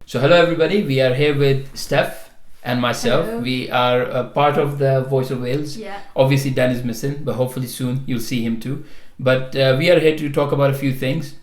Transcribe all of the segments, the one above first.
So hello everybody, we are here with Steph and myself. Hello. We are a part of the Voice of Wales. Yeah. Obviously Dan is missing, but hopefully soon you'll see him too. But we are here to talk about a few things.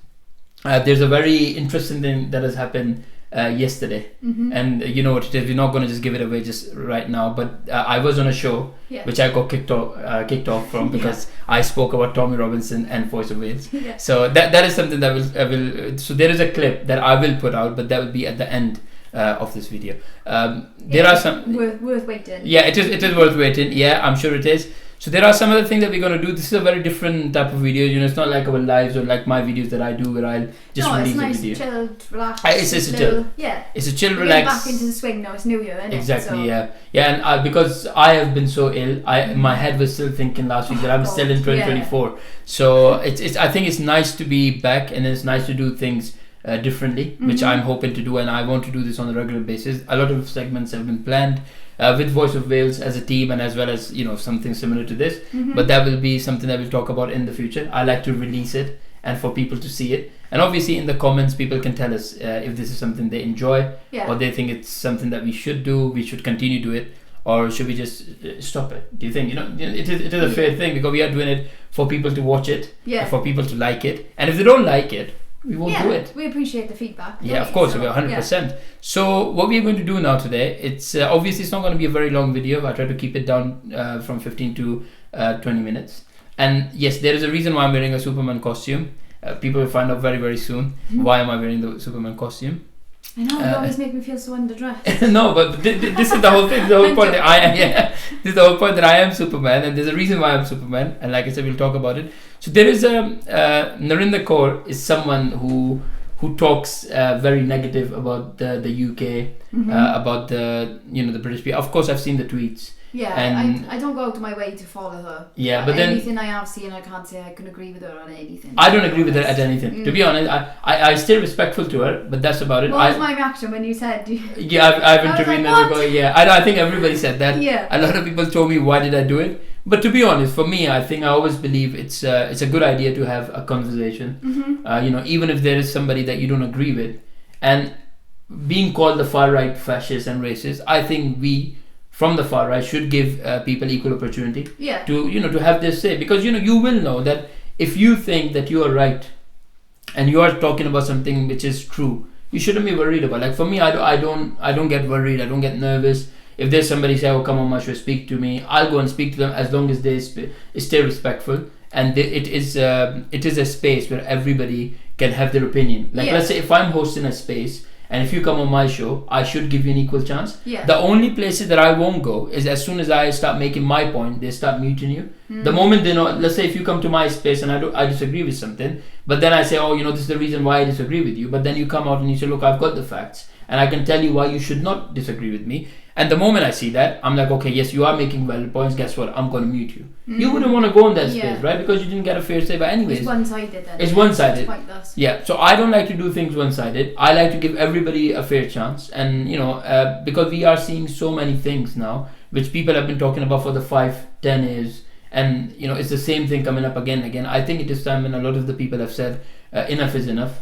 There's a very interesting thing that has happened yesterday, and you know what it is. We're not going to just give it away just right now. But I was on a show which I got kicked off from because I spoke about Tommy Robinson and Voice of Wales. Yeah. So that is something that will. So there is a clip that I will put out, but that will be at the end of this video. There are some worth waiting. Yeah, it is worth waiting. Yeah, I'm sure it is. So there are some other things that we're going to do. This is a very different type of video. You know, it's not like our lives or like my videos that I do where I'll just release it's nice, a video. chilled, relaxed. It's just a chill. Yeah. It's a chill, We're relax. getting back into the swing now. It's New Year, isn't Exactly. it? Yeah. And because I have been so ill, my head was still thinking last week that I was still in 2024. Yeah. So it's. I think it's nice to be back, and it's nice to do things differently, which I'm hoping to do, and I want to do this on a regular basis. A lot of segments have been planned. With Voice of Wales as a team, and as well as something similar to this, but that will be something that we'll talk about in the future. I like to release it and for people to see it, and obviously in the comments people can tell us if this is something they enjoy or they think it's something that we should do, we should continue to do it, or should we just stop it? Do you think it is a fair thing, because we are doing it for people to watch it, for people to like it, and if they don't like it, we won't do it. We appreciate the feedback. Yeah, of course, 100%. So what we're going to do now today, it's obviously it's not going to be a very long video. I try to keep it down from 15 to 20 minutes. And yes, there is a reason why I'm wearing a Superman costume. People will find out very, very soon why am I wearing the Superman costume. I know, you always make me feel so underdressed. No, but this is the whole thing. The whole point that I am. Yeah, this is the whole point that I am Superman, and there's a reason why I'm Superman. And like I said, we'll talk about it. So there is Narinder Kaur is someone who talks very negative about the UK, about the the British people. Of course, I've seen the tweets. Yeah, and I don't go out of my way to follow her. Yeah, but then anything I have seen, I can't say I can agree with her on anything. I don't agree with her at anything. To be honest, I still respectful to her, but that's about it. What was my reaction when you said? Yeah, I've intervened. I think everybody said that. Yeah. A lot of people told me, why did I do it? But to be honest, for me, I think I always believe it's a good idea to have a conversation. Even if there is somebody that you don't agree with, and being called the far right, fascist and racist, I think we from the far right should give people equal opportunity to have their say, because you will know that if you think that you are right and you are talking about something which is true, you shouldn't be worried about. Like for me, I don't get worried, I don't get nervous. If there's somebody say, "Oh, come on, my show, speak to me," I'll go and speak to them as long as they stay respectful, and it is a space where everybody can have their opinion. Like let's say if I'm hosting a space, and if you come on my show, I should give you an equal chance. Yeah. The only places that I won't go is as soon as I start making my point, they start muting you. The moment they know, let's say if you come to my space and I disagree with something, but then I say, "Oh, this is the reason why I disagree with you," but then you come out and you say, "Look, I've got the facts, and I can tell you why you should not disagree with me." And the moment I see that, I'm like, okay, yes, you are making valid points. Guess what? I'm going to mute you. You wouldn't want to go in that space, right? Because you didn't get a fair say. But anyways, it's one-sided then. It's one-sided. It's pointless. Yeah. So I don't like to do things one-sided. I like to give everybody a fair chance. And because we are seeing so many things now, which people have been talking about for the 5-10 years, and it's the same thing coming up again and again. I think it is time when a lot of the people have said enough is enough.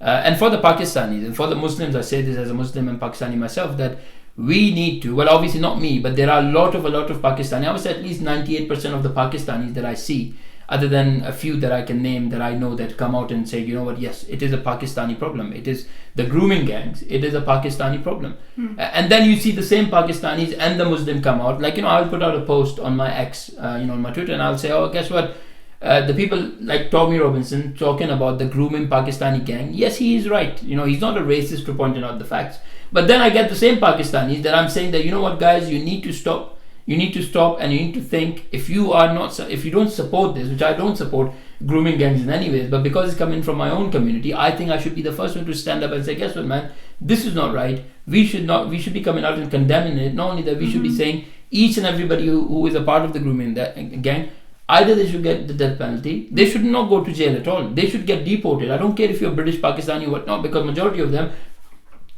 And for the Pakistanis and for the Muslims, I say this as a Muslim and Pakistani myself, that we need to, well, obviously not me, but there are a lot of Pakistani. I would say at least 98% of the Pakistanis that I see, other than a few that I can name that I know that come out and say, you know what, yes, it is a Pakistani problem. It is the grooming gangs. It is a Pakistani problem. And then you see the same Pakistanis and the Muslim come out. Like, I'll put out a post on my X, on my Twitter, and I'll say, oh, guess what? The people like Tommy Robinson talking about the grooming Pakistani gang. Yes, he is right. He's not a racist for pointing out the facts. But then I get the same Pakistanis that I'm saying that, you know what, guys, you need to stop. You need to stop, and you need to think, if you don't support this, which I don't support grooming gangs in any ways, but because it's coming from my own community, I think I should be the first one to stand up and say, guess what, man, this is not right. We should be coming out and condemning it. Not only that, we should be saying each and everybody who is a part of the grooming gang, either they should get the death penalty, they should not go to jail at all. They should get deported. I don't care if you're British, Pakistani or whatnot, because majority of them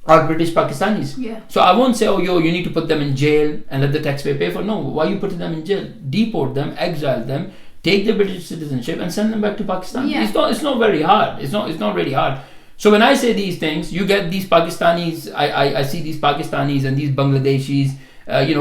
are British Pakistanis. Yeah. So I won't say, oh, you need to put them in jail and let the taxpayer pay for it. No, why are you putting them in jail? Deport them, exile them, take their British citizenship and send them back to Pakistan. Yeah. It's not very hard. It's not really hard. So when I say these things, you get these Pakistanis. I see these Pakistanis and these Bangladeshis,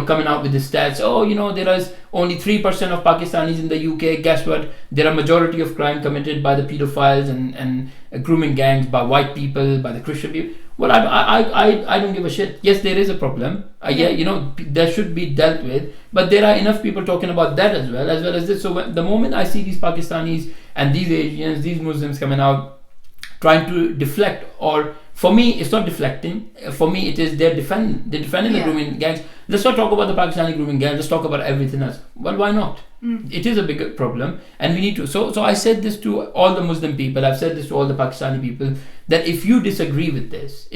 coming out with the stats. Oh, there is only 3% of Pakistanis in the UK. Guess what? There are majority of crime committed by the pedophiles and grooming gangs, by white people, by the Christian people. Well, I don't give a shit. Yes, there is a problem. That should be dealt with. But there are enough people talking about that as well as this. So the moment I see these Pakistanis and these Asians, these Muslims coming out trying to deflect, or for me it's not deflecting, for me it is they're defending the grooming gangs. Let's not talk about the Pakistani grooming gangs, let's talk about everything else. Well, why not? It is a big problem, and we need to. So I said this to all the Muslim people, I've said this to all the Pakistani people, that if you disagree with this,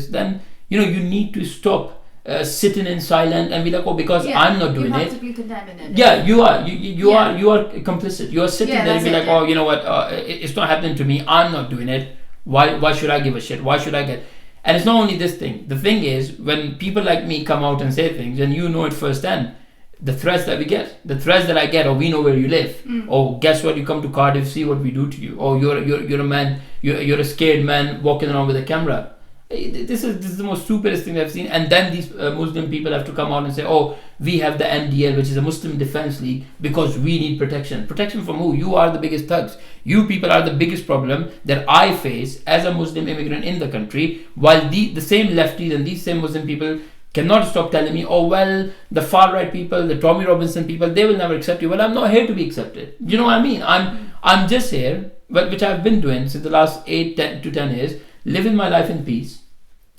then you need to stop sitting in silent and be like, oh, because I'm not doing it. You have to be condemning it. Yeah, you are. You are complicit. You are sitting there and be like, oh, you know what? It's not happening to me. I'm not doing it. Why should I give a shit? Why should I get? And it's not only this thing. The thing is, when people like me come out and say things, and you know it firsthand, the threats that we get, the threats that I get, or we know where you live, or guess what? You come to Cardiff, see what we do to you, or you're a man, you're a scared man walking around with a camera. This is the most stupidest thing I've seen. And then these Muslim people have to come out and say, oh, we have the MDL, which is a Muslim Defense League, because we need protection. Protection from who? You are the biggest thugs. You people are the biggest problem that I face as a Muslim immigrant in the country, while the same lefties and these same Muslim people cannot stop telling me, oh, well, the far right people, the Tommy Robinson people, they will never accept you. Well, I'm not here to be accepted. You know what I mean? I'm just here, which I've been doing since the last 8 to 10 years, living my life in peace.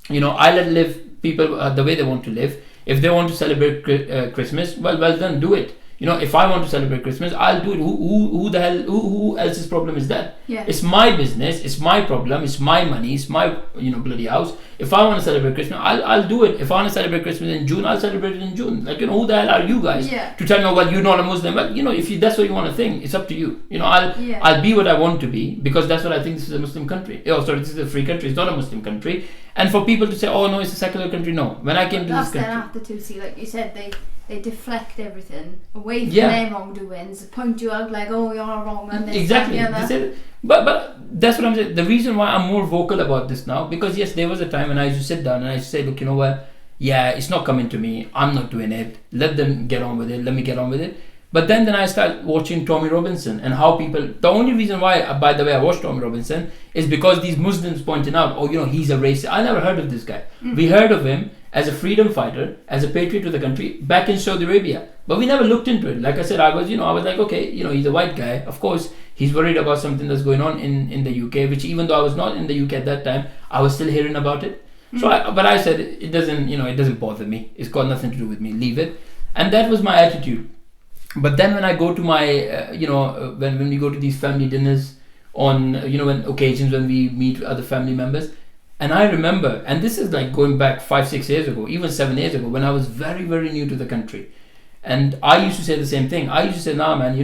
I let live people the way they want to live. If they want to celebrate Christmas, well done, do it. If I want to celebrate Christmas, I'll do it. Who the hell? Who else's problem is that? Yeah. It's my business. It's my problem. It's my money. It's my bloody house. If I want to celebrate Christmas, I'll do it. If I want to celebrate Christmas in June, I'll celebrate it in June. Who the hell are you guys to tell me? Well, you're not a Muslim. Well, if that's what you want to think, it's up to you. I'll be what I want to be, because that's what I think. This is a Muslim country. This is a free country. It's not a Muslim country. And for people to say, oh no, it's a secular country. No, when I came to this country, after to see, like you said, they deflect everything away from their wrongdoings, point you out like, oh, you're a wrong man. Exactly. But that's what I'm saying. The reason why I'm more vocal about this now, because yes, there was a time when I used to sit down and I used to say, look, you know what? Yeah, it's not coming to me. I'm not doing it. Let them get on with it. Let me get on with it. But then I started watching Tommy Robinson and how people. The only reason why, by the way, I watched Tommy Robinson is because these Muslims pointing out, oh, he's a racist. I never heard of this guy. We heard of him as a freedom fighter, as a patriot to the country back in Saudi Arabia, but we never looked into it. Like I said, I was like, okay, he's a white guy. Of course, he's worried about something that's going on in the UK, which even though I was not in the UK at that time, I was still hearing about it. So, I said it doesn't bother me. It's got nothing to do with me. Leave it. And that was my attitude. But then when I go to my, when we go to these family dinners on, when occasions when we meet other family members, and I remember, and this is like going back 5-6 years ago, even 7 years ago, when I was very, very new to the country. And I used to say the same thing. I used to say, nah, man,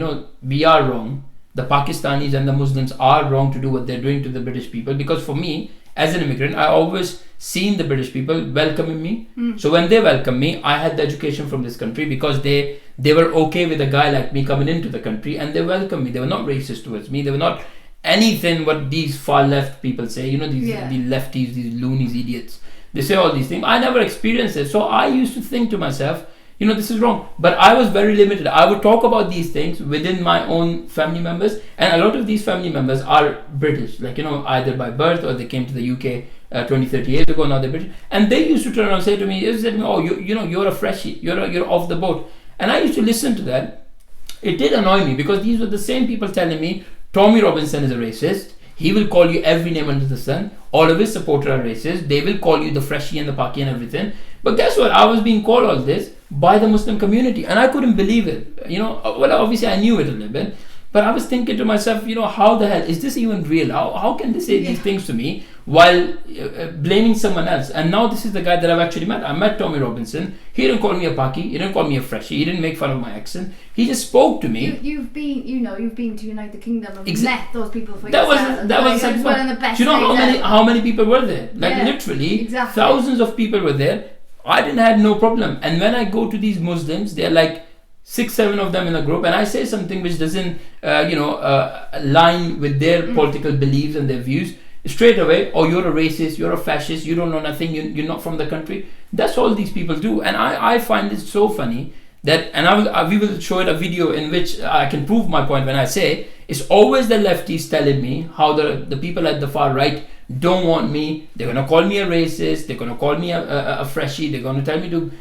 we are wrong. The Pakistanis and the Muslims are wrong to do what they're doing to the British people. Because for me, as an immigrant, I always seen the British people welcoming me. So when they welcomed me, I had the education from this country, because they were okay with a guy like me coming into the country, and they welcomed me. They were not racist towards me. They were not anything what these far left people say. These lefties, these loonies, idiots. They say all these things. I never experienced it. So I used to think to myself, this is wrong. But I was very limited. I would talk about these things within my own family members, and a lot of these family members are British, either by birth or they came to the UK 20-30 years ago. Now they're British, and they used to turn around and say to me, oh, you're a freshie, you're off the boat. And I used to listen to that. It did annoy me, because these were the same people telling me Tommy Robinson is a racist. He will call you every name under the sun. All of his supporters are racist. They will call you the freshie and the paki and everything. But guess what? I was being called all this by the Muslim community, and I couldn't believe it. Well, obviously I knew it a little bit, but I was thinking to myself, how the hell is this even real? How can they say these things to me while blaming someone else? And now this is the guy that I've actually met. I met Tommy Robinson. He didn't call me a paki. He didn't call me a freshie. He didn't make fun of my accent. He just spoke to me. You've been to United Kingdom and met those people for that yourself. That was one of the best. Do you know how many people were there? Literally, thousands of people were there. I didn't have no problem. And when I go to these Muslims, they're like 6-7 of them in a group, and I say something which doesn't align with their political beliefs and their views, straight away, oh, you're a racist, you're a fascist, you don't know nothing, you're not from the country. That's all these people do. And I find it so funny that, and we will show it a video in which I can prove my point when I say it's always the lefties telling me how the people at the far right don't want me. They're going to call me a racist, they're going to call me a freshie, they're going to tell me to,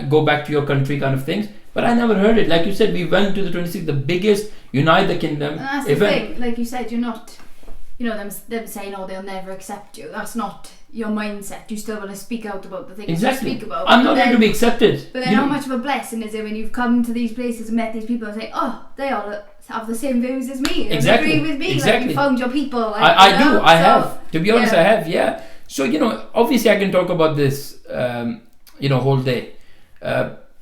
go back to your country kind of things. But I never heard it. Like you said, we went to the 26th, the biggest Unite the Kingdom and that's event. The thing, like you said, you're not, them saying, oh, they'll never accept you. That's not your mindset. You still want to speak out about the things you speak about. I'm not going to be accepted. But then how much of a blessing is it when you've come to these places and met these people and say, oh, they all have the same views as me. Exactly. Agree with me. Exactly. Like you found your people. Like, I do. I have. To be honest, I have. Yeah. So obviously, I can talk about this, whole day,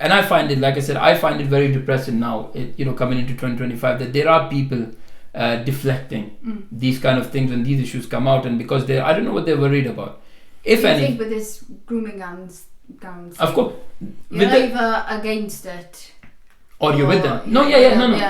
and I find it, like I said, I find it very depressing now. Coming into 2025, that there are people deflecting these kind of things when these issues come out, and because I don't know what they're worried about. If I any, think with this grooming gangs, of course, you're either against it. Or you're with them. No.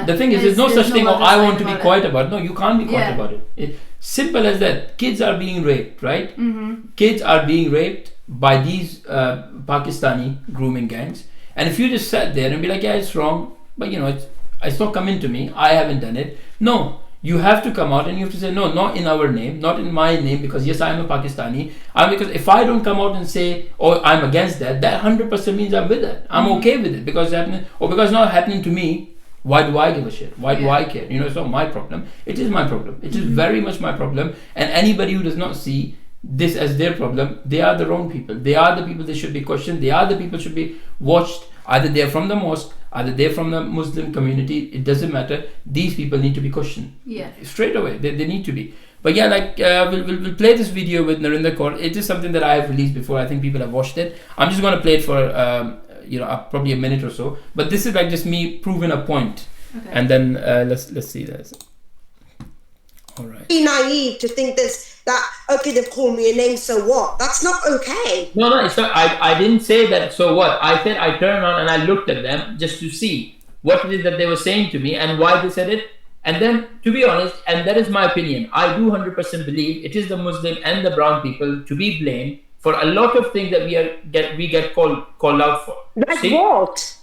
The thing is, there's no such thing. I want to be quiet about it. No, you can't be quiet about it. Simple as that. Kids are being raped, right? Mm-hmm. Kids are being raped by these Pakistani grooming gangs. And if you just sat there and be like, yeah, it's wrong, but it's not coming to me. I haven't done it. No, you have to come out and you have to say, no, not in our name, not in my name, because yes, I am a Pakistani. Because if I don't come out and say, oh, I'm against that 100% means I'm with that. I'm okay with it because it's happening, or because it's not happening to me. Why do I give a shit? Why do I care? It's not my problem. It is my problem. It is very much my problem. And anybody who does not see this as their problem, they are the wrong people. They are the people that should be questioned. They are the people should be watched. Either they're from the mosque, either they're from the Muslim community. It doesn't matter. These people need to be questioned. Yeah. Straight away. They need to be. But yeah, we'll play this video with Narinder Kaur. It is something that I have released before. I think people have watched it. I'm just going to play it for probably a minute or so. But this is like just me proving a point. Okay. And then let's see this. All right. Be naive to think that okay, they've called me a name, so what? That's not okay. No, it's not. I didn't say that. So what? I said I turned on and I looked at them just to see what it is that they were saying to me and why they said it. And then, to be honest, and that is my opinion, I do 100% believe it is the Muslim and the brown people to be blamed for a lot of things that we get called out for. Like what?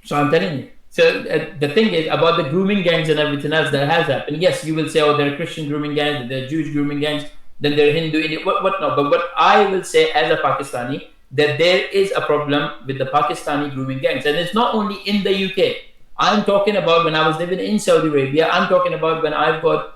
So I'm telling you. So the thing is about the grooming gangs and everything else that has happened. Yes, you will say, oh, there are Christian grooming gangs, there are Jewish grooming gangs, then there are Hindu, Indian, what not. But what I will say as a Pakistani, that there is a problem with the Pakistani grooming gangs. And it's not only in the UK. I'm talking about when I was living in Saudi Arabia. I'm talking about when I've got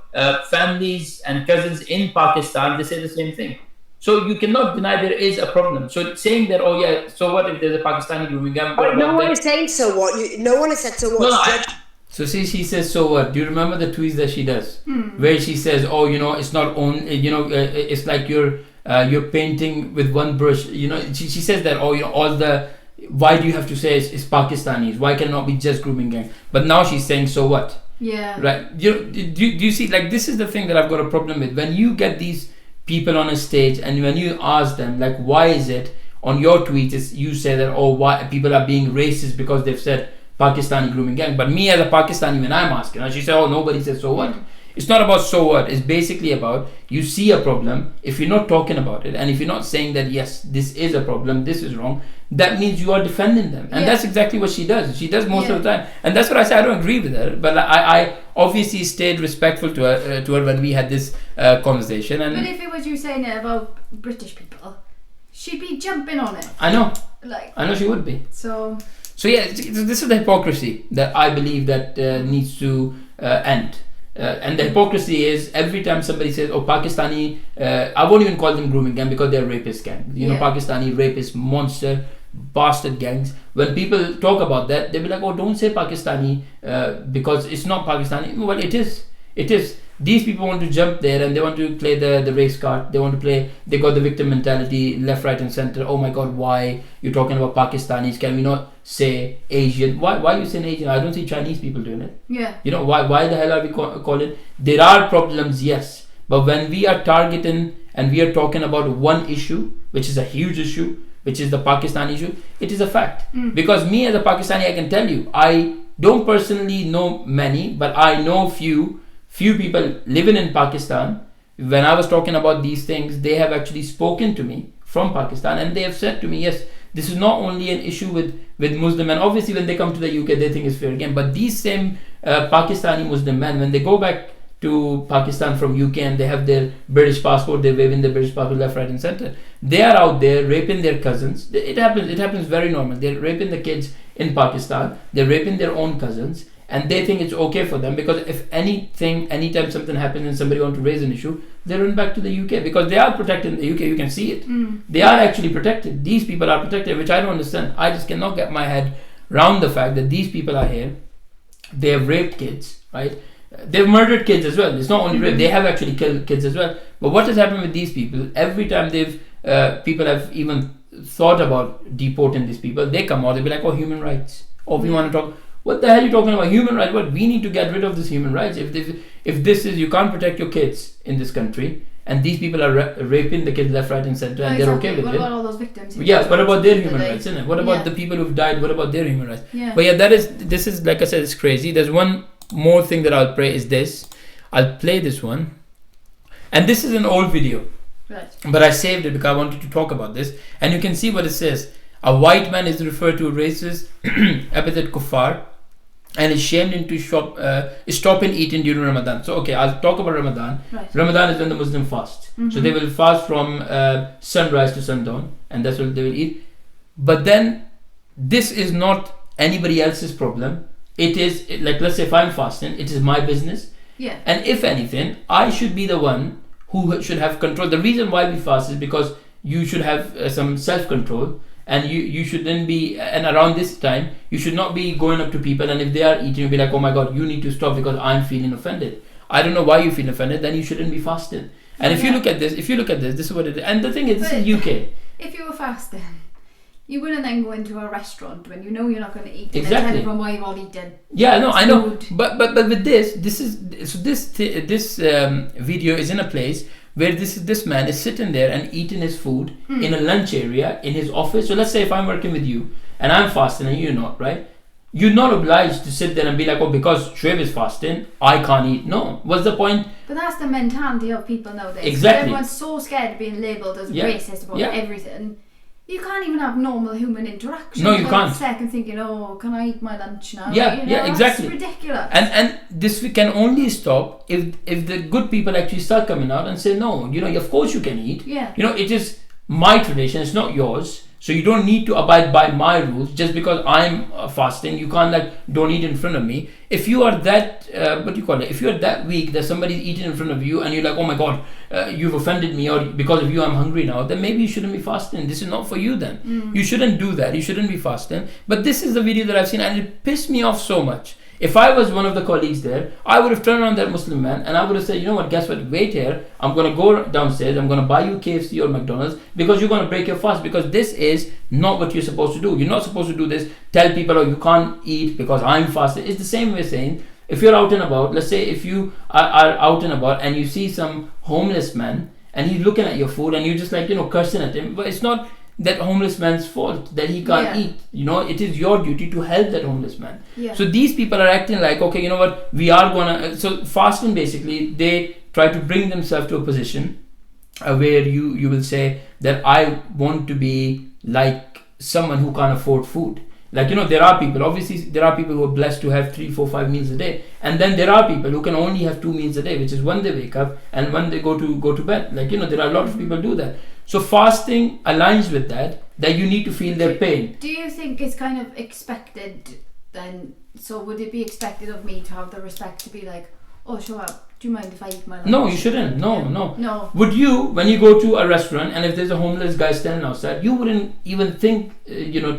families and cousins in Pakistan. They say the same thing. So you cannot deny there is a problem. So saying that, oh yeah, so what if there's a Pakistani grooming gang? No one is saying so what. No one has said so what. So see, she says so what? Do you remember the tweets that she does, where she says, oh, it's not only, it's like you're painting with one brush. She says that, oh, all the. Why do you have to say it's Pakistanis? Why can it not be just grooming gang? But now she's saying so what? Yeah. Right. Do you see? Like this is the thing that I've got a problem with. When you get these people on a stage and when you ask them like, why is it on your tweets you say that, oh, why people are being racist because they've said Pakistani grooming gang, but me as a Pakistani, when I'm asking her, she said, oh, nobody says so what. It's not about so what. It's basically about you see a problem. If you're not talking about it and if you're not saying that yes, this is a problem, this is wrong, that means you are defending them. And that's exactly what she does. She does most of the time. And that's what I say. I don't agree with her, but I obviously stayed respectful to her when we had this conversation. And but if it was you saying it about British people, she'd be jumping on it. I know. I know she would be. So yeah, this is the hypocrisy that I believe that needs to end. And the hypocrisy is every time somebody says, oh, Pakistani, I won't even call them grooming gang because they're rapist gang. Pakistani rapist, monster, bastard gangs. When people talk about that, they'll be like, oh, don't say Pakistani because it's not Pakistani. Well, it is. It is. These people want to jump there and they want to play the race card. They want to play, they got the victim mentality, left, right and center. Oh my God, why? You're talking about Pakistanis. Can we not say Asian? Why are you saying Asian? I don't see Chinese people doing it. Yeah. Why the hell are we calling? There are problems, yes. But when we are targeting and we are talking about one issue, which is a huge issue, which is the Pakistan issue, it is a fact. Because me as a Pakistani, I can tell you, I don't personally know many, but I know few people living in Pakistan when I was talking about these things, they have actually spoken to me from Pakistan, and they have said to me, yes, this is not only an issue with Muslim men. Obviously, when they come to the UK, they think it's fair game. But these same Pakistani Muslim men, when they go back to Pakistan from UK and they have their British passport, they're waving their British passport left, right, and center. They are out there raping their cousins. It happens very normal. They're raping the kids in Pakistan. They're raping their own cousins, and they think it's okay for them because if anytime something happens and somebody wants to raise an issue, they run back to the UK because they are protected in the UK. You can see it. They are actually protected. These people are protected, which I don't understand. I just cannot get my head around the fact that these people are here. They have raped kids, right? They've murdered kids as well. It's not only rape; they have actually killed kids as well. But what has happened with these people? Every time people have even thought about deporting these people, they come out. They'll be like, "Oh, human rights. Oh, we want to talk. What the hell are you talking about? Human rights? What? We need to get rid of this human rights. If this is, you can't protect your kids in this country, and these people are raping the kids left, right, and center, and they're okay with it. What about all those victims? Yeah, what about their human rights? Isn't it? What about the people who've died? What about their human rights? Yeah. But yeah, this is like I said, it's crazy. There's one more thing that I'll play is this. I'll play this one, and this is an old video, Right. but I saved it because I wanted to talk about this, and you can see what it says. A white man is referred to a racist epithet Kufar, and is shamed into stopping eating during Ramadan. So okay, I'll talk about Ramadan. Right. Ramadan is when the Muslim fast. So they will fast from sunrise to sundown, and that's what they will eat. But then this is not anybody else's problem. It is like, let's say if I'm fasting, it is my business. Yeah. And if anything, I should be the one who should have control. The reason why we fast is because you should have some self-control, and you shouldn't be, and around this time, you should not be going up to people, and if they are eating, you'll be like, oh my God, you need to stop because I'm feeling offended. I don't know why you feel offended, then you shouldn't be fasting. And if you look at this, this is what it is. And the thing is, this is UK. If you were fasting, you wouldn't then go into a restaurant when you know you're not going to eat. Exactly. And then tell everyone why you've all eaten. Yeah, no, I know. Food. But with this video is in a place where this man is sitting there and eating his food in a lunch area in his office. So let's say if I'm working with you and I'm fasting and you're not, right? You're not obliged to sit there and be like, oh, because Shoaib is fasting, I can't eat. No. What's the point? But that's the mentality of people nowadays. Exactly. Everyone's so scared of being labelled as racist about everything. You can't even have normal human interaction. No, you can't. Second thinking, oh, can I eat my lunch now? Yeah, exactly. It's ridiculous. And this we can only stop if the good people actually start coming out and say, no, of course you can eat. Yeah. It is my tradition, it's not yours. So you don't need to abide by my rules just because I'm fasting. You can't don't eat in front of me. If you are that, if you are that weak that somebody's eating in front of you and you're like, oh my God, you've offended me, or because of you I'm hungry now, then maybe you shouldn't be fasting. This is not for you then. You shouldn't do that. You shouldn't be fasting. But this is the video that I've seen and it pissed me off so much. If I was one of the colleagues there, I would have turned around that Muslim man and I would have said, you know what, guess what, wait here, I'm going to go downstairs, I'm going to buy you KFC or McDonald's because you're going to break your fast, because this is not what you're supposed to do. You're not supposed to do this, tell people, oh, you can't eat because I'm fasting. It's the same way saying, if you're out and about, let's say if you are out and about and you see some homeless man and he's looking at your food and you're just cursing at him, but it's not that homeless man's fault that he can't eat. It is your duty to help that homeless man. So these people are acting like, okay, you know what, we are gonna, so fasting basically, they try to bring themselves to a position where you will say that I want to be like someone who can't afford food. There are people who are blessed to have 3, 4, 5 meals a day, and then there are people who can only have 2 meals a day, which is when they wake up and when they go to bed. There are a lot of people do that. So fasting aligns with that you need to feel their pain. Do you think it's kind of expected then? So would it be expected of me to have the respect to be like, oh, show up, do you mind if I eat my lunch? No, you shouldn't. No. Would you, when you go to a restaurant and if there's a homeless guy standing outside, you wouldn't even think,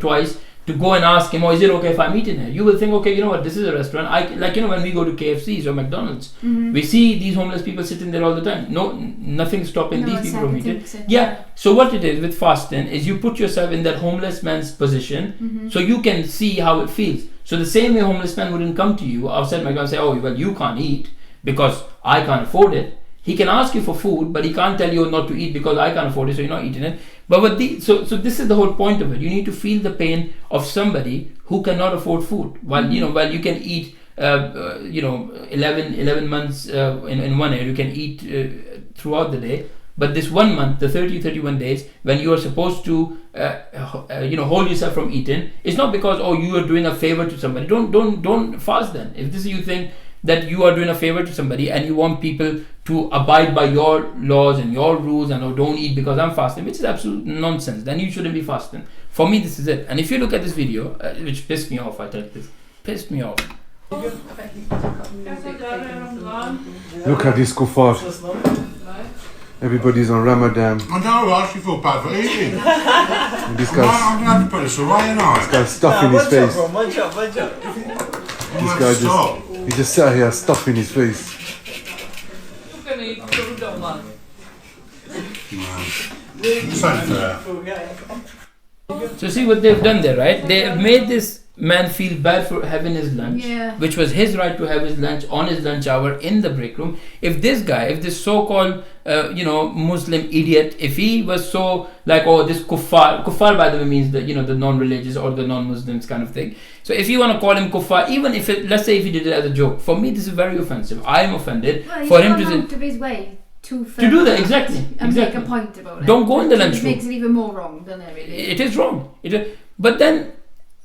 twice to go and ask him, oh, is it okay if I'm eating here? You will think, okay, you know what, this is a restaurant. When we go to KFCs or McDonald's, we see these homeless people sitting there all the time. No, nothing's stopping these people from eating. Yeah. So what it is with fasting is you put yourself in that homeless man's position so you can see how it feels. So the same way homeless man wouldn't come to you outside McDonald's and say, oh, well, you can't eat because I can't afford it. He can ask you for food, but he can't tell you not to eat because I can't afford it, so you're not eating it. But so this is the whole point of it. You need to feel the pain of somebody who cannot afford food. While you can eat 11 months in 1 year, you can eat throughout the day. But this 1 month, the 31 days, when you are supposed to, hold yourself from eating, it's not because you are doing a favor to somebody. Don't fast then. If this is you think that you are doing a favor to somebody and you want people to abide by your laws and your rules and don't eat because I'm fasting, which is absolute nonsense, then you shouldn't be fasting. For me, this is it. And if you look at this video, which pissed me off, I tell you this, pissed me off. Look at this Kufar. Everybody's on Ramadan. I know, I actually feel bad for eating. And this I'm going to have to put this away, and I. This guy's stuffing his face. This guy he just sat here stuffing his face. So fair. So see what they've done there, right? They have made this man feel bad for having his lunch, which was his right to have his lunch on his lunch hour in the break room. If this so-called Muslim idiot, if he was so like, this Kufar by the way means the non-religious or the non-Muslims kind of thing. So if you want to call him Kufar, even if let's say if he did it as a joke, for me this is very offensive. I am offended for him to out of his way to do that, exactly. Make a point about it. Don't go in the lunchroom. It makes it even more wrong than it really is. It is wrong. But then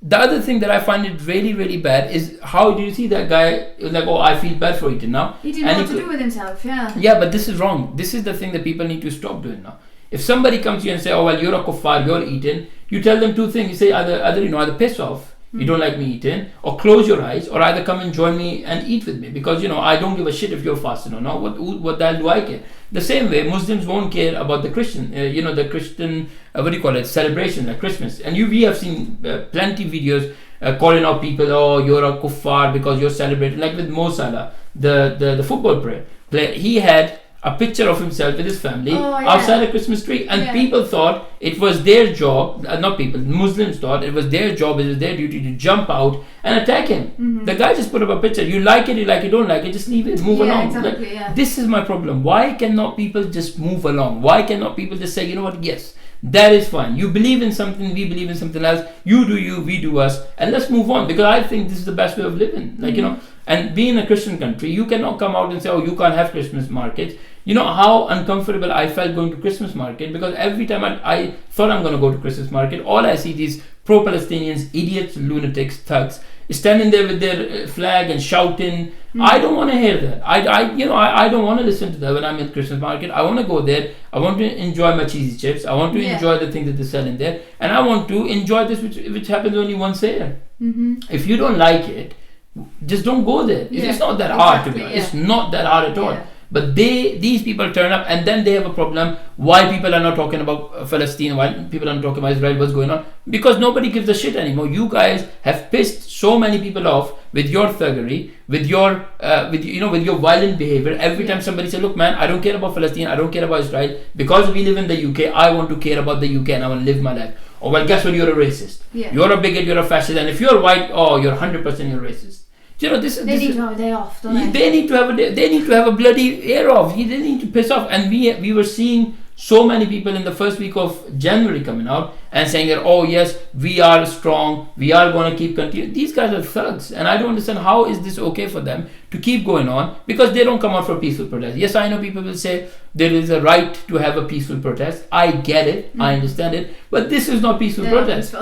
the other thing that I find it really, really bad is how do you see that guy like, I feel bad for eating now. He didn't know what to do with himself, Yeah, but this is wrong. This is the thing that people need to stop doing now. If somebody comes to you and say, you're a kuffar, you're eating, you tell them two things. You say either piss off, you don't like me eating, or close your eyes, or either come and join me and eat with me, because I don't give a shit if you're fasting or not. What the hell do I care? The same way Muslims won't care about the Christian, the Christian celebration like Christmas. And we have seen plenty videos calling out people, you're a kuffar because you're celebrating, like with Mo Salah, the football player. He had a picture of himself with his family outside a Christmas tree, and people thought it was their job, Muslims thought it was their job, it was their duty to jump out and attack him. The guy just put up a picture. You like it, you don't like it, just leave it, move along. Exactly, This is my problem. Why cannot people just move along? Why cannot people just say, yes, that is fine. You believe in something, we believe in something else. You do you, we do us, and let's move on. Because I think this is the best way of living. And being a Christian country, you cannot come out and say, you can't have Christmas markets. You know how uncomfortable I felt going to Christmas market, because every time I thought I'm going to go to Christmas market, all I see these pro-Palestinians, idiots, lunatics, thugs, standing there with their flag and shouting. I don't want to hear that. I don't want to listen to that when I'm at Christmas market. I want to go there. I want to enjoy my cheesy chips. I want to enjoy the things that they sell in there, and I want to enjoy this, which happens only once a year. If you don't like it, just don't go there. It's not that hard to be. It's not that hard at all. But these people turn up, and then they have a problem. Why people are not talking about Palestine? Why people are not talking about Israel? What's going on? Because nobody gives a shit anymore. You guys have pissed so many people off with your thuggery, with your violent behavior. Every time somebody says, "Look, man, I don't care about Palestine. I don't care about Israel. Because we live in the UK, I want to care about the UK and I want to live my life." Oh well, guess what? You're a racist. You're a bigot. You're a fascist. And if you're white, you're 100% you're racist. They need to have a day off, don't they? They need to have a bloody air off. They need to piss off. And we were seeing so many people in the first week of January coming out and saying that, yes, we are strong, we are going to keep continuing. These guys are thugs, and I don't understand how is this okay for them to keep going on, because they don't come out for peaceful protest. Yes, I know people will say there is a right to have a peaceful protest. I get it, I understand it, but this is not peaceful protest.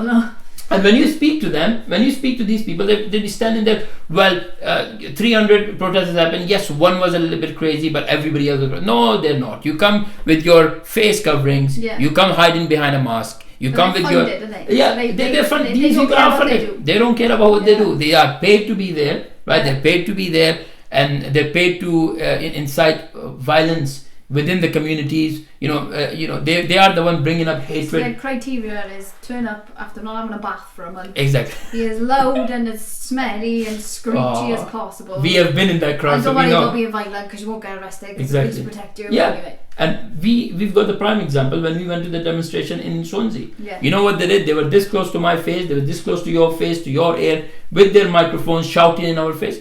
And when you speak to these people, they be standing there, 300 protests happened. Yes, one was a little bit crazy, but everybody else was. No, they're not. You come with your face coverings. You come hiding behind a mask. You come with your... They're funded. These people are funded. They don't care about what they do. They are paid to be there, right? They're paid to be there, and they're paid to incite violence within the communities. They are the one bringing up hatred. Their criteria is turn up after not having a bath for a month. Exactly. Be as loud and as smelly and screechy as possible. We have been in that crowd. And don't worry about being violent, because you won't get arrested. Exactly. Police protect you. Anyway. And we've got the prime example when we went to the demonstration in Swansea. You know what they did? They were this close to my face. They were this close to your face, to your ear, with their microphones shouting in our face.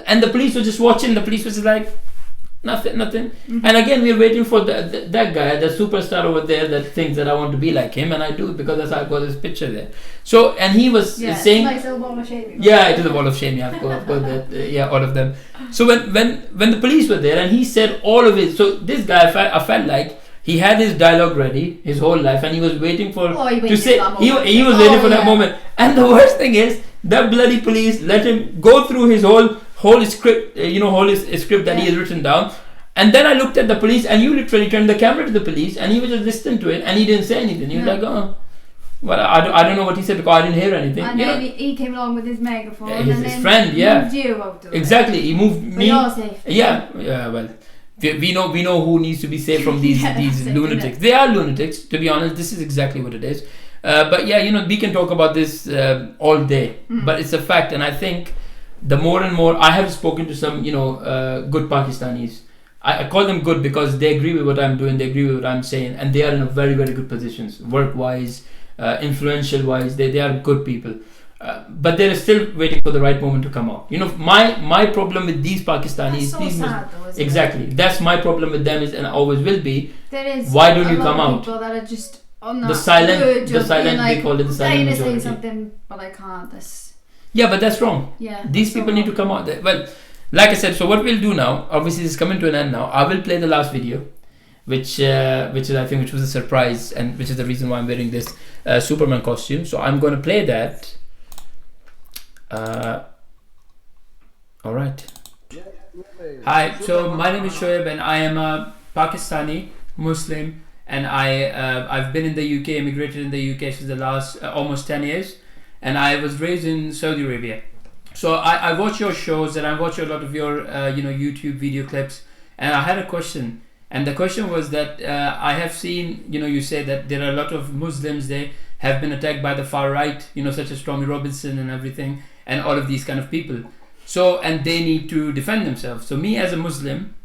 And the police were just watching. The police was just like, Nothing. And again, we're waiting for that guy, the superstar over there that thinks that I want to be like him, and I do, because that's how I got this picture there. So, and he was saying, nice little wall of shame. yeah, it is a wall of shame. Yeah, I've got that. All of them. So when the police were there, and he said all of it. So this guy, I felt like he had his dialogue ready his whole life, and he was waiting for to say he was waiting for that moment. And the worst thing is, that bloody police let him go through his whole script, his script that he has written down. And then I looked at the police, and you literally turned the camera to the police, and he was just listening to it, and he didn't say anything. He was like, oh, well, I don't know what he said, because I didn't hear anything. And then he came along with his megaphone, his friend, moved you out of exactly. He moved me. For your safety. Yeah. Well, we know who needs to be safe from these lunatics. They are lunatics, to be honest. This is exactly what it is. But yeah, we can talk about this all day, but it's a fact. And I think the more and more I have spoken to some, good Pakistanis. I call them good because they agree with what I'm doing, they agree with what I'm saying, and they are in a very, very good positions, work-wise, influential-wise. They are good people. But they're still waiting for the right moment to come out. My problem with these Pakistanis, that's so sad though, isn't exactly. it? That's my problem with them, and always will be. There is. Why don't you come out? People that are just on that the silent. like, They call it the silent majority. majority. Say something, but I can't. Yeah, but that's wrong. Yeah. These people need to come out. Well, like I said, so what we'll do now, obviously this is coming to an end now. I will play the last video, which was a surprise, and which is the reason why I'm wearing this Superman costume. So I'm going to play that. All right. Hi. So my name is Shoaib, and I am a Pakistani Muslim, and I've been in the UK, immigrated in the UK since the last almost 10 years, and I was raised in Saudi Arabia. So I watch your shows, and I watch a lot of your YouTube video clips, and I had a question, and the question was that I have seen you say that there are a lot of Muslims, they have been attacked by the far right, such as Tommy Robinson and everything, and all of these kind of people. So, and they need to defend themselves. So me as a Muslim,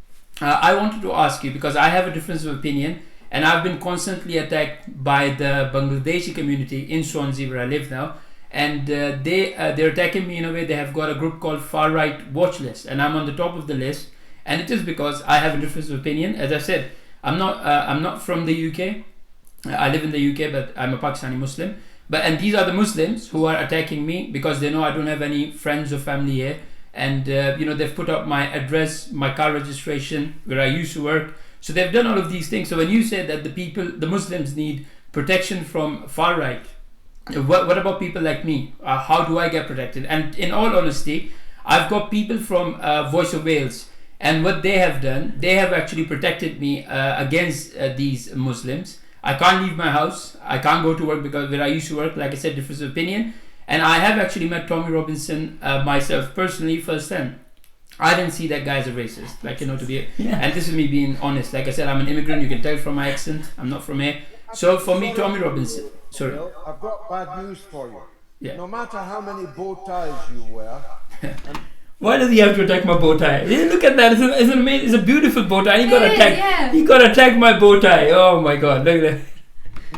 I wanted to ask you, because I have a difference of opinion, and I've been constantly attacked by the Bangladeshi community in Swansea, where I live now. And they're attacking me in a way. They have got a group called Far Right Watch List, and I'm on the top of the list. And it is because I have a difference of opinion. As I said, I'm not from the UK. I live in the UK, but I'm a Pakistani Muslim. And these are the Muslims who are attacking me because they know I don't have any friends or family here. And they've put up my address, my car registration, where I used to work. So they've done all of these things. So when you say that the Muslims need protection from far right, what about people like me? How do I get protected? And in all honesty, I've got people from Voice of Wales, and what they have done, they have actually protected me against these Muslims. I can't leave my house. I can't go to work because where I used to work, like I said, difference of opinion. And I have actually met Tommy Robinson myself personally firsthand. I didn't see that guy as a racist, and this is me being honest. Like I said, I'm an immigrant. You can tell from my accent. I'm not from here. So for me, Tommy Robinson. Sorry. I've got bad news for you. Yeah. No matter how many bow ties you wear. Why does he have to attack my bow tie? Look at that. It's amazing. It's a beautiful bow tie. He got to attack my bow tie. Oh my God. Look at that.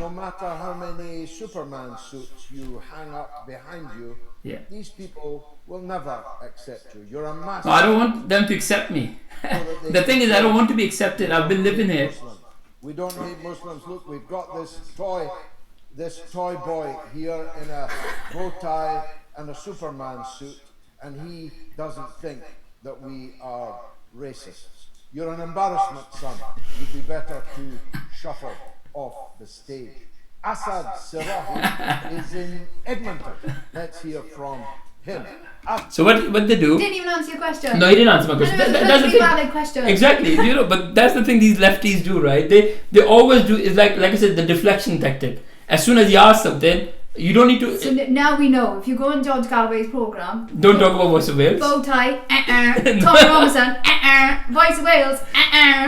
No matter how many Superman suits you hang up behind you, these people will never accept you. You're a master. No, I don't want them to accept me. The thing is, I don't want to be accepted. I've been living here. We don't hate Muslims. Look, we've got this toy boy here in a bow tie and a Superman suit, and he doesn't think that we are racists. You're an embarrassment, son. You'd be better to shuffle off the stage. Asad Sirahi is in Edmonton. Let's hear from him. So what they do? Didn't even answer your question. No, he didn't answer my question. That's the valid question. Exactly, but that's the thing these lefties do, right? They always do. It's like I said, the deflection tactic. As soon as you ask something, you don't need to. So now we know. If you go on George Galloway's programme, don't talk about Voice of Wales. Bow tie, Tommy Robinson, Voice of Wales,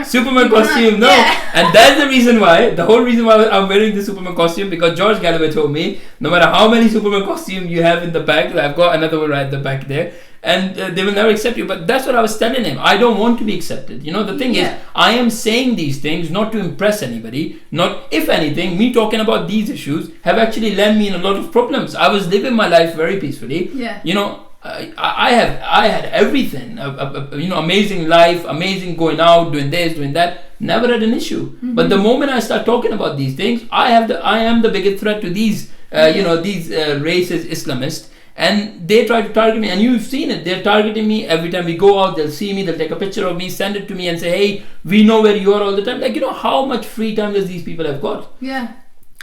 Superman costume, no. Yeah. And that's the reason why. The whole reason why I'm wearing the Superman costume, because George Galloway told me, no matter how many Superman costume you have in the back, I've got another one right at the back there, and they will never accept you. But that's what I was telling him. I don't want to be accepted. The thing is, I am saying these things not to impress anybody. Not, if anything, me talking about these issues have actually led me in a lot of problems. I was living my life very peacefully. Yeah. I had everything, amazing life, amazing going out, doing this, doing that. Never had an issue. But the moment I start talking about these things, I am the biggest threat to these, these racist Islamists, and they try to target me. And you've seen it. They're targeting me every time we go out. They'll see me. They'll take a picture of me, send it to me, and say, "Hey, we know where you are all the time." Like, how much free time does these people have got? Yeah.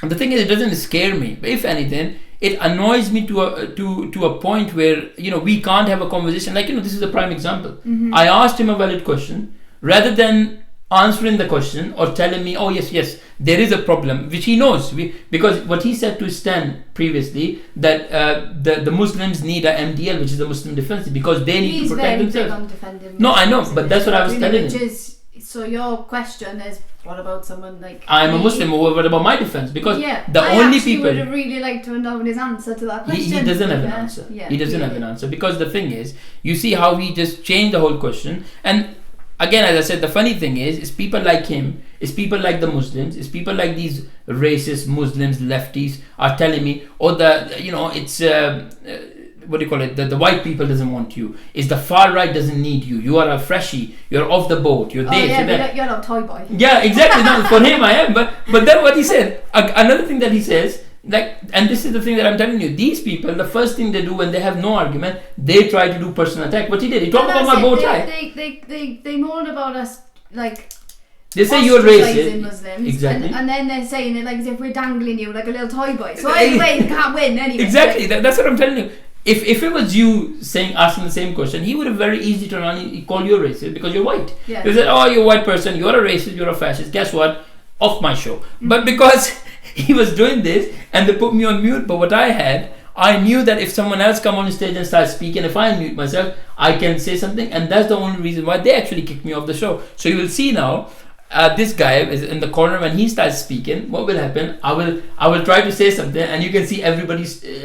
And the thing is, it doesn't scare me. If anything, it annoys me to a point where we can't have a conversation. Like, this is a prime example. I asked him a valid question, rather than answering the question or telling me, "Oh yes, there is a problem," which he knows. Because what he said to Stan previously, that the Muslims need a MDL, which is the Muslim Defense League, because they need to protect themselves. He's very big on defending No, I know, Muslims, but that's what I was telling him. So your question is, what about someone like I'm a me? Muslim. What about my defense? Because the I only actually people would have really liked to know his answer to that question. he doesn't have an answer. He doesn't have an answer, because the thing is, you see how he just changed the whole question. And again, as I said, the funny thing is people like him, is people like the Muslims, is people like these racist Muslims, lefties are telling me, it's what do you call it? The white people doesn't want you. Is the far right doesn't need you. You are a freshie. You're off the boat. You're there. You're not a toy boy. Yeah, exactly. No, for him I am. But then what he said, another thing that he says, and this is the thing that I'm telling you, these people, the first thing they do when they have no argument, they try to do personal attack. What he did, he talked about my bow tie. They moan about us, like, they say you're racist. Muslims, exactly. And then they're saying it like as if we're dangling you like a little toy boy. So anyway, you can't win anyway. Exactly. That's what I'm telling you. If it was you asking the same question, he would have very easily turned around and called you a racist because you're white. Yeah. He said, "Oh, you're a white person. You're a racist. You're a fascist. Guess what? Off my show." But because he was doing this and they put me on mute, but what I knew that if someone else come on the stage and start speaking, if I mute myself, I can say something, and that's the only reason why they actually kicked me off the show. So you will see now, this guy is in the corner. When he starts speaking, what will happen? I will try to say something, and you can see everybody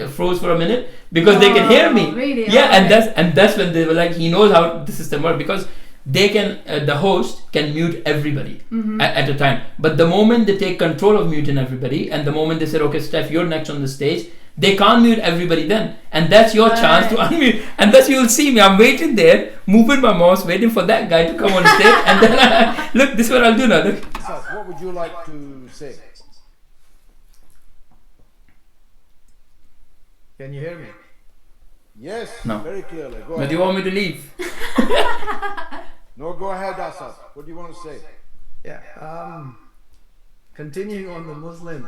froze for a minute because they can hear me. Really? Yeah, and that's when they were like, he knows how the system works, because they can the host can mute everybody at a time. But the moment they take control of muting everybody, and the moment they said, "Okay, Steph, you're next on the stage," they can't mute everybody then, and that's your chance to unmute. And thus you'll see me, I'm waiting there, moving my mouse, waiting for that guy to come on stage, and then look, this is what I'll do now. Look. So, what would you like to say? Can you hear me? Yes, No. very clearly. Go But ahead. do you want me to leave? No, go ahead, Asad. What do you want to say? Yeah. Continuing on the Muslim.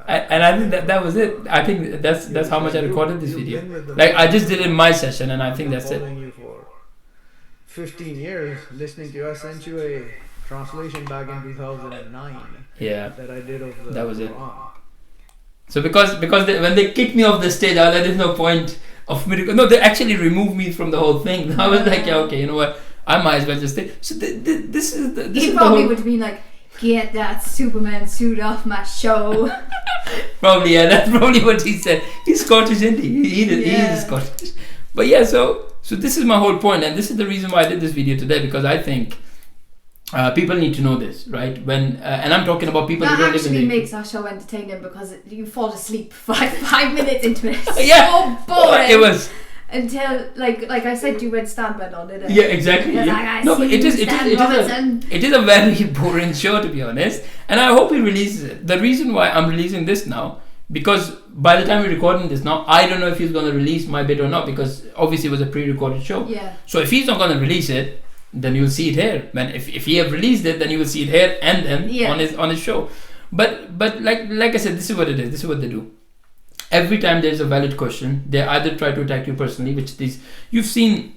And I think that was it. I think that's how much I recorded this You've video. been with the Like, I just Muslims. did it in my session, and I think that's it. Following you for 15 years, listening to you. I sent you a translation back in 2009 Yeah. that I did of the That was it. Quran. So because when they kicked me off the stage, I was like, there's no point of me to, no, they actually removed me from the whole thing. I was like, yeah, okay, you know what? I might as well just stay. So this is the He probably would have been like, "Get that Superman suit off my show." Probably, yeah, that's probably what he said. He's Scottish, isn't he? He is Scottish. But yeah, so this is my whole point, and this is the reason why I did this video today, because I think people need to know this, right? When and I'm talking about people That who don't live in actually the makes our show entertaining because you fall asleep five minutes into it. Yeah. So boring. It was. Until like I said, you went Stan went on, didn't it? Yeah, exactly. Because Yeah. like, I No, see but it is Robertson. it is a very boring show, to be honest. And I hope he releases it. The reason why I'm releasing this now, because by the time we're recording this now, I don't know if he's going to release my bit or not, because obviously it was a pre-recorded show. Yeah. So if he's not going to release it, then you'll see it here. When if he have released it, then you will see it here and then on his show. But like I said, this is what it is. This is what they do. Every time there's a valid question, they either try to attack you personally, which you've seen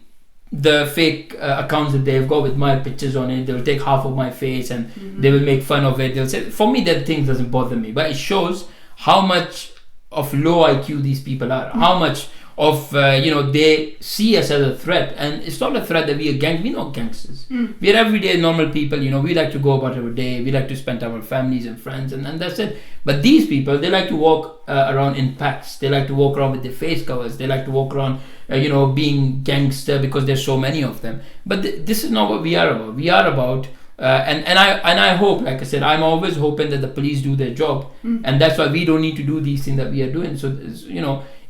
the fake accounts that they've got with my pictures on it. They'll take half of my face and they will make fun of it. They'll say, for me, that thing doesn't bother me, but it shows how much of low IQ these people are, how much of they see us as a threat. And it's not a threat that we are we're not gangsters. We are everyday normal people. We like to go about our day, we like to spend time with families and friends, and that's it. But these people, they like to walk around in packs, they like to walk around with their face covers, they like to walk around being gangster, because there's so many of them. But this is not what we are about. We are about and I hope, like I said, I'm always hoping that the police do their job, and that's why we don't need to do these things that we are doing. So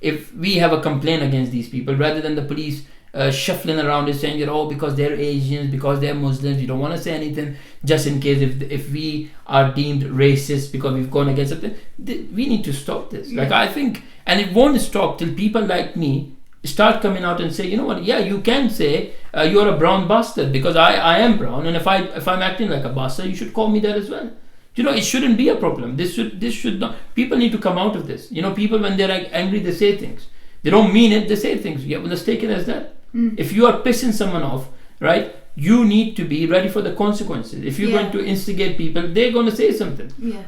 if we have a complaint against these people, rather than the police shuffling around and saying that, oh, because they're Asians, because they're Muslims, you don't want to say anything just in case if we are deemed racist because we've gone against something. We need to stop this. Like, I think, and it won't stop till people like me start coming out and say, you know what, yeah, you can say you're a brown bastard because I am brown, and if I'm acting like a bastard, you should call me that as well. You know, it shouldn't be a problem. This should not. People need to come out of this. You know, people, when they're like angry, they say things. They don't mean it. They say things. Yeah, well, let's take it as that. If you are pissing someone off, right, you need to be ready for the consequences. If you're going to instigate people, they're going to say something. Yeah.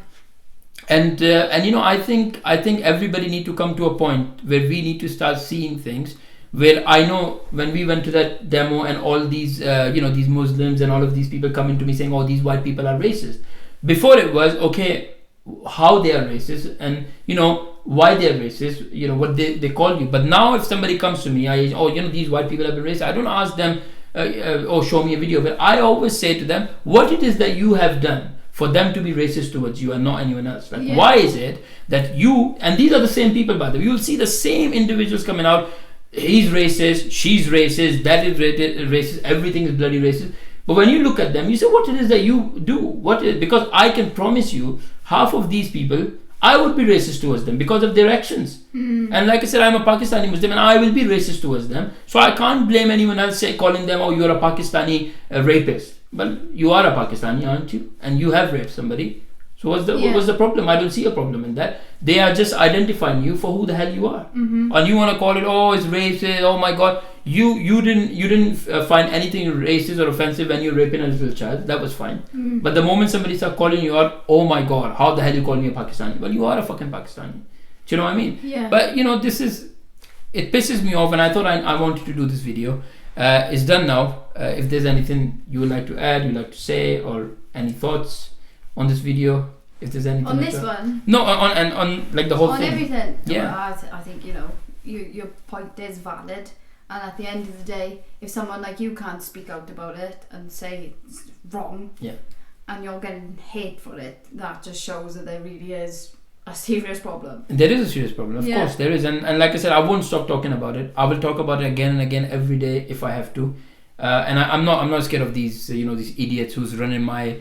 And you know, I think everybody need to come to a point where we need to start seeing things. Where I know when we went to that demo and all these these Muslims and all of these people coming to me saying, oh, these white people are racist. Before it was, okay, how they are racist and, you know, why they're racist, you know, what they call you. But now if somebody comes to me, these white people have been racist, I don't ask them, show me a video. But I always say to them, what it is that you have done for them to be racist towards you and not anyone else. Like, why is it that you, and these are the same people, by the way, you'll see the same individuals coming out, he's racist, she's racist, that is racist, everything is bloody racist. But when you look at them, you say, what it is that you do? Because I can promise you, half of these people, I would be racist towards them because of their actions. And like I said, I'm a Pakistani Muslim and I will be racist towards them. So I can't blame anyone else calling them, oh, you're a Pakistani rapist. But you are a Pakistani, aren't you? And you have raped somebody. So what was the problem? I don't see a problem in that. They are just identifying you for who the hell you are. And you want to call it, oh, it's racist, oh my God. You didn't find anything racist or offensive when you're raping a little child. That was fine. But the moment somebody starts calling you out, oh my God, how the hell you call me a Pakistani? Well, you are a fucking Pakistani. Do you know what I mean? Yeah. But you know, it pisses me off, and I thought I wanted to do this video. It's done now. If there's anything you would like to add, you'd like to say, or any thoughts on this video, if there's anything on this one, no, on like the whole on thing, everything. Yeah, I think, you know, your point is valid, and at the end of the day, if someone like you can't speak out about it and say it's wrong, and you're getting hate for it, that just shows that there really is a serious problem. There is a serious problem, of course there is, and like I said, I won't stop talking about it. I will talk about it again and again every day if I have to. And I'm not scared of these these idiots who's running my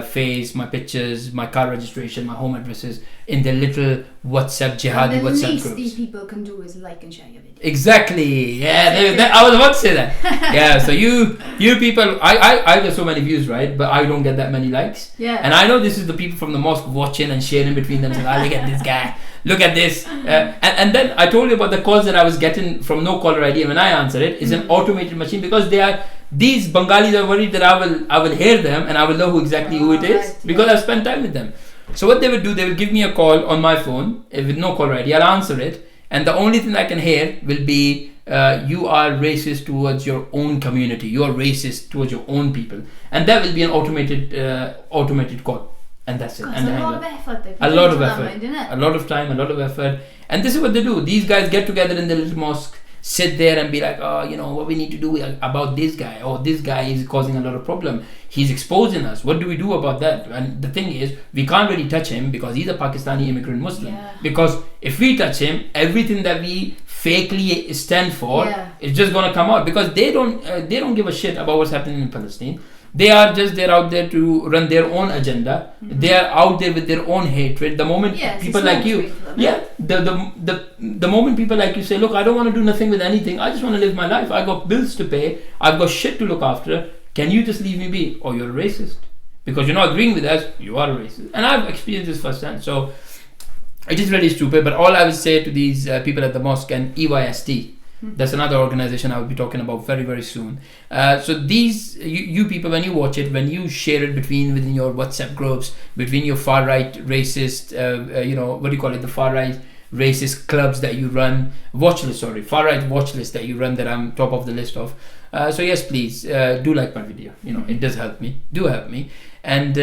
face, my pictures, my car registration, my home addresses in their little WhatsApp jihadi WhatsApp groups. The least these people can do is like and share your video. Exactly. Yeah, I was about to say that. Yeah. So you people, I get so many views, right? But I don't get that many likes. Yeah. And I know this is the people from the mosque watching and sharing between themselves. Look at this guy. Look at this. And then I told you about the calls that I was getting from no caller ID. And when I answer it, it's an automated machine because these Bengalis are worried that I will hear them and I will know who it is because I've spent time with them. So what they would do, they will give me a call on my phone with no caller ID. I'll answer it, and the only thing I can hear will be you are racist towards your own community. You are racist towards your own people, and that will be an automated call, and that's it. God, and a lot of effort. A lot of effort. A lot of time. A lot of effort. And this is what they do. These guys get together in the little mosque, sit there and be like, oh, you know, what we need to do about this guy. Oh, this guy is causing a lot of problem. He's exposing us. What do we do about that? And the thing is, we can't really touch him because he's a Pakistani immigrant Muslim. Yeah. Because if we touch him, everything that we fakely stand for is just gonna come out because they don't give a shit about what's happening in Palestine. They're out there to run their own agenda. They are out there with their own hatred. The moment people like you, the moment people like you say, look, I don't want to do nothing with anything. I just want to live my life. I got bills to pay. I've got shit to look after. Can you just leave me be? Or you're a racist because you're not agreeing with us. You are a racist, and I've experienced this firsthand. So it is really stupid. But all I would say to these people at the mosque and EYST. That's another organization I will be talking about very, very soon. So these, you people, when you watch it, when you share it within your WhatsApp groups, between your far-right racist, the far-right racist clubs that you run, far-right watch list that you run that I'm top of the list of. So yes, please, do like my video. You know, it does help me. Do help me. And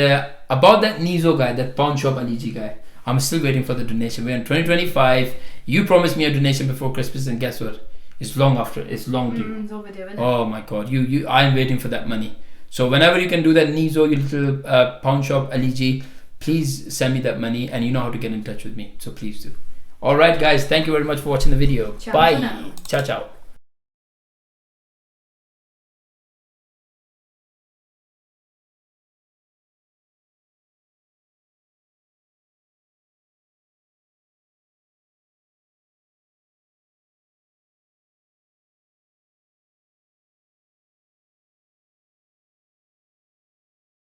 about that Nizo guy, that pawn shop Aliji guy, I'm still waiting for the donation. We're in 2025. You promised me a donation before Christmas, and guess what? It's long after. It's long due. It's overdue, isn't it? Oh my God! I'm waiting for that money. So whenever you can do that, Nizo, your little pawn shop, Aliji, please send me that money, and you know how to get in touch with me. So please do. Alright guys, thank you very much for watching the video. Ciao for Bye. now. Ciao ciao.